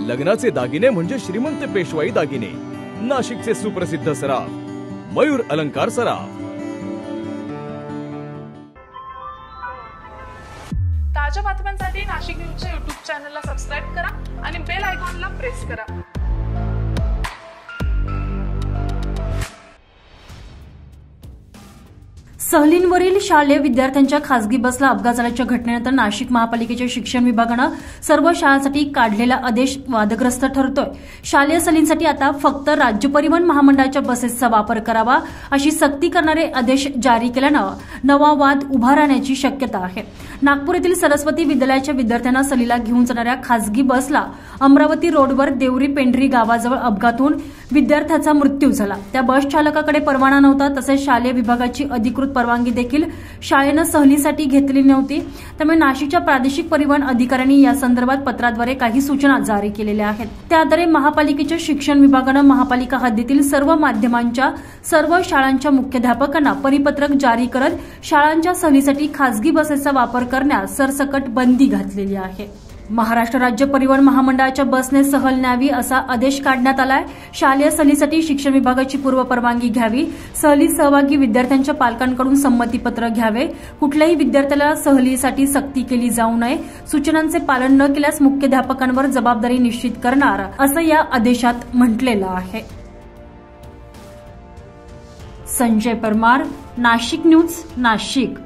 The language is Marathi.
लग्नाचे दागिने म्हणजे श्रीमंत पेशवाई दागिने, नाशिकचे सुप्रसिद्ध सराफ मयूर अलंकार सराफ। ताज्या बातम्यांसाठी नाशिक न्यूजच्या YouTube चॅनलला सबस्क्राइब करा आणि बेल आयकॉनला प्रेस करा। सहलींवरील शालेय विद्यार्थ्यांच्या खासगी बसला अपघात झाल्याच्या घटनेनंतर नाशिक महापालिकेच्या शिक्षण विभागाने सर्व शाळांसाठी काढलेला आदेश वादग्रस्त ठरतोय। शालेय सहलींसाठी आता फक्त राज्य परिवहन महामंडळाच्या बसेसचा वापर करावा अशी सक्ती करणारे आदेश जारी केल्यानं नवा वाद उभा राहण्याची शक्यता आहे। नागपूर येथील सरस्वती विद्यालयाच्या विद्यार्थ्यांना सहलीला घेऊन जाणाऱ्या खासगी बसला अमरावती रोडवर देवरी पेंढरी गावाजवळ अपघात होऊन विद्यार्थ्याचा मृत्यू झाला। त्या बस चालकाकडे परवाना नव्हता, तसेच शालेय विभागाची अधिकृत परवानगी देखील शाळेनं सहलीसाठी घेतली नव्हती। त्यामुळे नाशिकच्या प्रादेशिक परिवहन अधिकाऱ्यांनी या संदर्भात पत्राद्वारे काही सूचना जारी केलेल्या आहेत। त्याद्वारे महापालिकेच्या शिक्षण विभागानं महापालिका हद्दीतील सर्व माध्यमांच्या सर्व शाळांच्या मुख्याध्यापकांना परिपत्रक जारी करत शाळांच्या सहलीसाठी खासगी बसेसचा वापर करण्यास सरसकट बंदी घातलेली आहे। महाराष्ट्र राज्य परिवहन महामंडळाच्या बसने सहल न्यावी असा आदेश काढण्यात आलाय। शालेय सहलीसाठी शिक्षण विभागाची पूर्व परवानगी घ्यावी, सहलीत सहभागी विद्यार्थ्यांच्या पालकांकडून संमतीपत्र घ्यावे, कुठल्याही विद्यार्थ्याला सहलीसाठी सक्ती केली जाऊ नये, सूचनांचे पालन न केल्यास मुख्याध्यापकांवर जबाबदारी निश्चित करणार असं या आदेशात म्हटलेलं आहे। संजय परमार, नाशिक न्यूज, नाशिक।